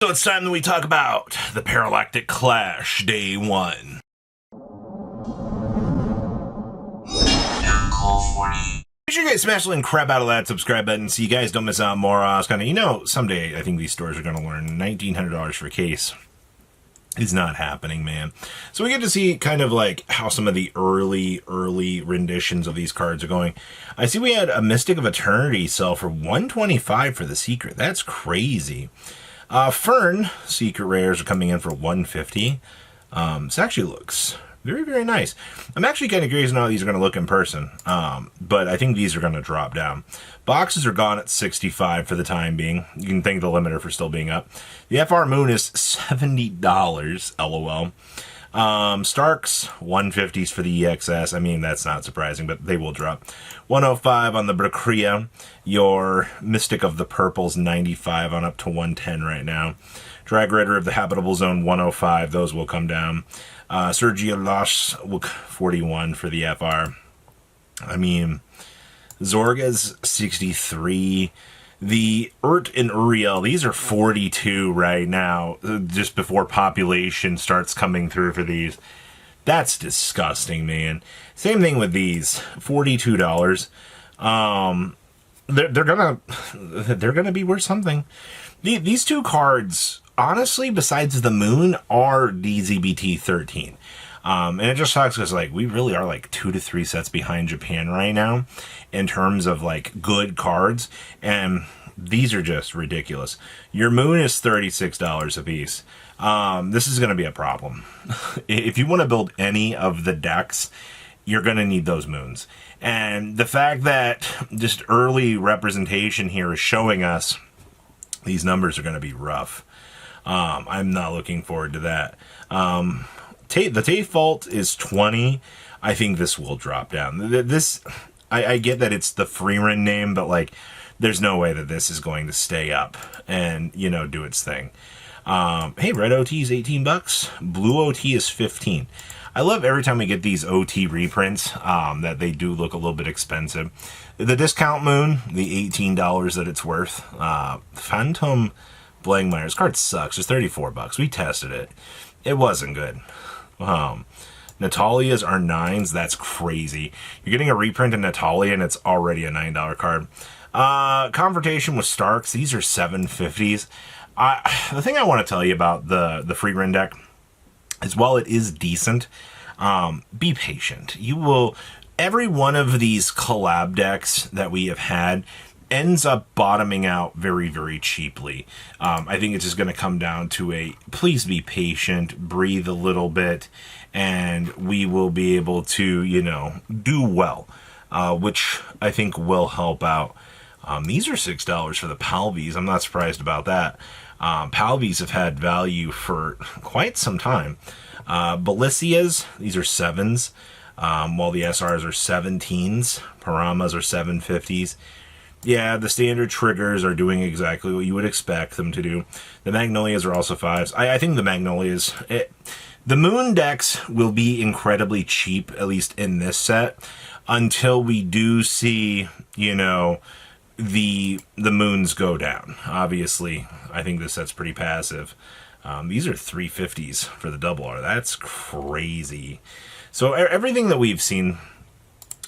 So it's time that we talk about the Parallactic Clash Day 1. Make sure you guys smash the link crap out of that subscribe button so you guys don't miss out on more someday I think these stores are going to learn $1,900 for a case. It's not happening, man. So we get to see kind of like how some of the early renditions of these cards are going. I see we had a Mystic of Eternity sell for $125 for the Secret. That's crazy. Fern Secret Rares are coming in for $150. This actually looks very, very nice. I'm actually kind of curious to know how these are going to look in person, but I think these are going to drop down. Boxes are gone at $65 for the time being. You can thank the limiter for still being up. The FR Moon is $70, LOL. Starks, 150s for the EXS. I mean, that's not surprising, but they will drop. 105 on the Bracria. Your Mystic of the Purples, 95 on up to 110 right now. Drag Rider of the Habitable Zone, 105. Those will come down. Sergio Losh, 41 for the FR. I mean, Zorga's 63. The Urt and Uriel, these are 42 right now, just before population starts coming through for these. That's disgusting, man. Same thing with these, $42. They're gonna be worth something. These two cards, honestly, besides the Moon, are DZBT 13. And it just sucks because, like, we really are, like, 2 to 3 sets behind Japan right now in terms of, like, good cards. And these are just ridiculous. Your Moon is $36 a piece. This is going to be a problem. If you want to build any of the decks, you're going to need those Moons. And the fact that just early representation here is showing us these numbers are going to be rough. I'm not looking forward to that. The Tate Fault is 20. I think this will drop down. I get that it's the Freeman name, but like, there's no way that this is going to stay up and, you know, do its thing. Hey, red OT is $18. Blue OT is 15. I love every time we get these OT reprints that they do look a little bit expensive. The Discount Moon, the $18 that it's worth. Phantom Blangmeyer's card sucks. It's $34. We tested it. It wasn't good. Natalia's are 9s. That's crazy. You're getting a reprint of Natalia and it's already a $9 card. Confrontation with Starks. These are 750s. The thing I want to tell you about the free run deck is, while it is decent, be patient. Every one of these collab decks that we have had ends up bottoming out very, very cheaply. I think it's just going to come down to please be patient, breathe a little bit, and we will be able to, you know, do well, which I think will help out. These are $6 for the Palvies. I'm not surprised about that. Palvies have had value for quite some time. Belicias, these are 7s, while the SRs are 17s. Paramas are 750s. Yeah, the standard triggers are doing exactly what you would expect them to do. The Magnolias are also 5s. I think the Magnolias... the Moon decks will be incredibly cheap, at least in this set, until we do see, you know, the Moons go down. Obviously, I think this set's pretty passive. These are 350s for the double R. That's crazy. So everything that we've seen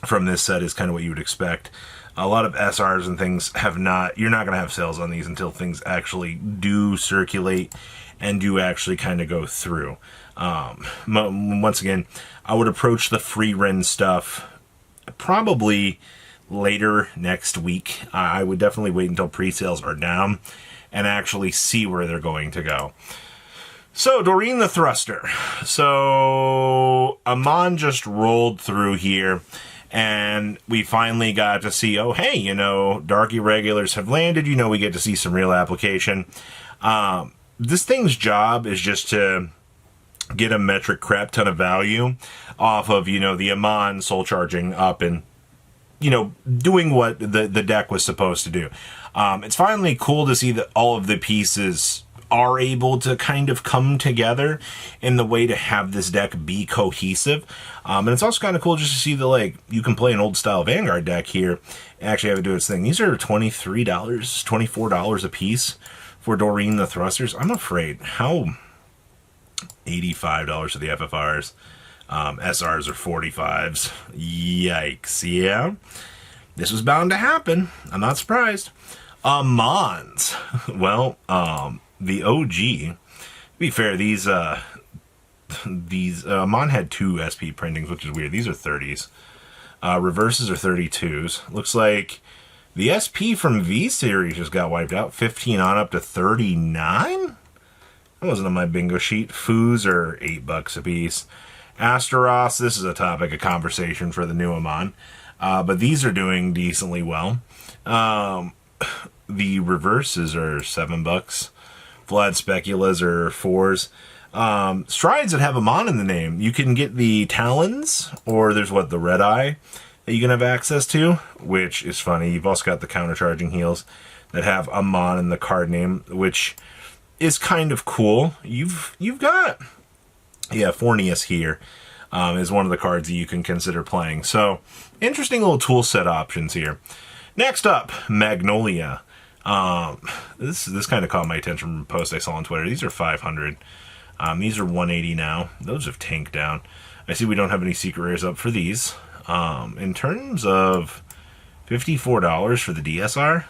from this set is kind of what you would expect. A lot of SRs and things you're not going to have sales on these until things actually do circulate and do actually kind of go through. Once again, I would approach the free run stuff probably later next week. I would definitely wait until pre-sales are down and actually see where they're going to go. So, Doreen the Thruster. So, Aman just rolled through here, and we finally got to see, oh, hey, you know, Dark Irregulars have landed. You know, we get to see some real application. This thing's job is just to get a metric crap ton of value off of, you know, the Aman soul charging up and, you know, doing what the deck was supposed to do. It's finally cool to see that all of the pieces are able to kind of come together in the way to have this deck be cohesive. And it's also kind of cool just to see that, like, you can play an old style Vanguard deck here and actually have it do its thing. These are $23, $24 a piece for Doreen the Thrusters. I'm afraid. How? $85 for the FFRs. SRs are 45s. Yikes. Yeah. This was bound to happen. I'm not surprised. Amans. Well, the OG. To be fair, these Aman had 2 SP printings, which is weird. These are 30s. Reverses are 32s. Looks like the SP from V Series just got wiped out. 15 on up to 39? That wasn't on my bingo sheet. Foos are $8 a piece. Asteros, this is a topic of conversation for the new Aman. But these are doing decently well. The reverses are $7. Vlad Speculas are 4s. Strides that have Aman in the name. You can get the Talons, or there's the Red Eye that you can have access to, which is funny. You've also got the countercharging heels that have Aman in the card name, which is kind of cool. You've got, Fornius here is one of the cards that you can consider playing. So, interesting little tool set options here. Next up, Magnolia. This kind of caught my attention from a post I saw on Twitter. These are 500. These are 180 now. Those have tanked down. I see we don't have any secret rares up for these. In terms of $54 for the DSR,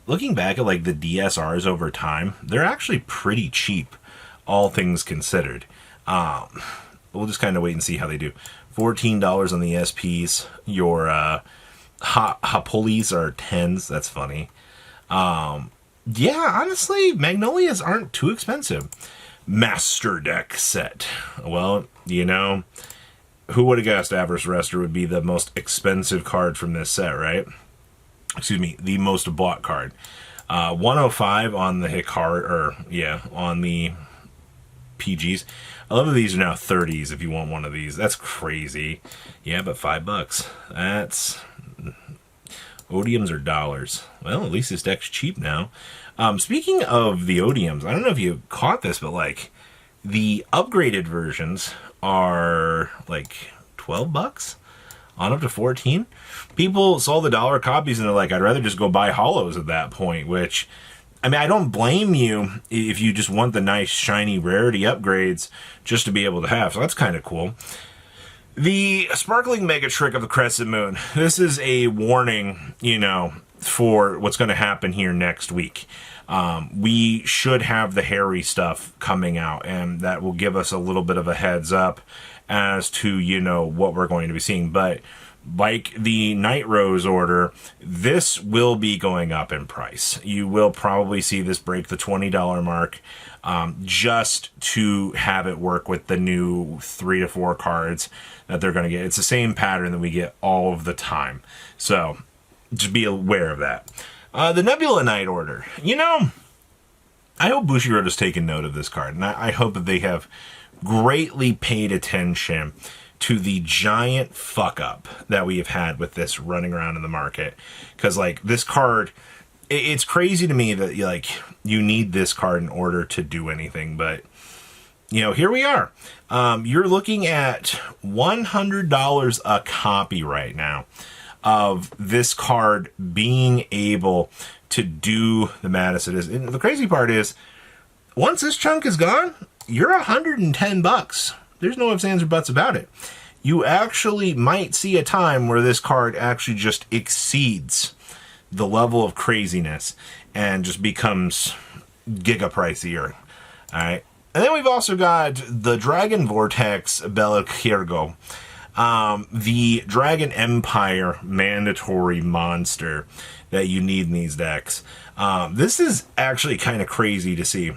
looking back at the DSRs over time, they're actually pretty cheap, all things considered. We'll just kind of wait and see how they do. $14 on the SPs. Your Hapolis are 10s. That's funny. Honestly, Magnolias aren't too expensive. Master deck set. Well, who would have guessed Avarice Rester would be the most expensive card from this set, right? Excuse me, the most bought card. 105 on the Hikari, on the PGs. I love that these are now 30s if you want one of these. That's crazy. Yeah, but $5. That's... Odiums are dollars. Well, at least this deck's cheap now. Speaking of the Odiums, I don't know if you caught this, but the upgraded versions are $12 on up to 14. People saw the dollar copies and they're like, I'd rather just go buy holos at that point, which, I don't blame you if you just want the nice shiny rarity upgrades just to be able to have. So that's kind of cool. The Sparkling Mega Trick of the Crescent Moon. This is a warning, for what's going to happen here next week. We should have the hairy stuff coming out, and that will give us a little bit of a heads up as to, what we're going to be seeing. But like the Night Rose order, this will be going up in price. You will probably see this break the $20 mark. Just to have it work with the new 3 to 4 cards that they're going to get. It's the same pattern that we get all of the time. So, just be aware of that. The Nebula Knight order. I hope Bushiroad's taken note of this card, and I hope that they have greatly paid attention to the giant fuck-up that we have had with this running around in the market. Because, this card... It's crazy to me that, you need this card in order to do anything, but, here we are. You're looking at $100 a copy right now of this card being able to do the madness it is. And the crazy part is, once this chunk is gone, you're $110. There's no ifs, ands, or buts about it. You actually might see a time where this card actually just exceeds the level of craziness and just becomes giga pricier. Alright. And then we've also got the Dragon Vortex Belakirgo. The Dragon Empire mandatory monster that you need in these decks. This is actually kind of crazy to see.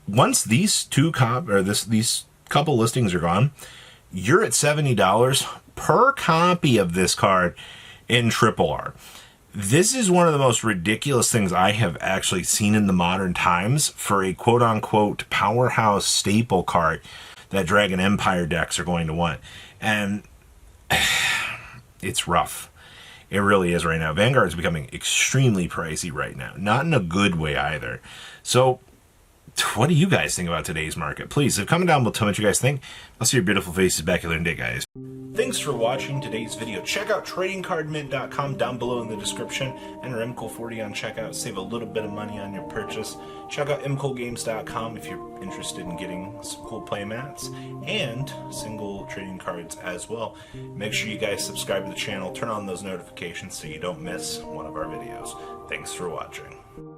Once these these couple listings are gone, you're at $70 per copy of this card in RRR. This is one of the most ridiculous things I have actually seen in the modern times for a quote-unquote powerhouse staple card that Dragon Empire decks are going to want. And it's rough. It really is right now. Vanguard is becoming extremely pricey right now. Not in a good way either. So, what do you guys think about today's market? Please, comment down below, tell me what you guys think. I'll see your beautiful faces back here in a day, guys. Thanks for watching today's video. Check out tradingcardmint.com down below in the description. Enter MCOL40 on checkout. Save a little bit of money on your purchase. Check out mcolgames.com if you're interested in getting some cool play mats and single trading cards as well. Make sure you guys subscribe to the channel. Turn on those notifications so you don't miss one of our videos. Thanks for watching.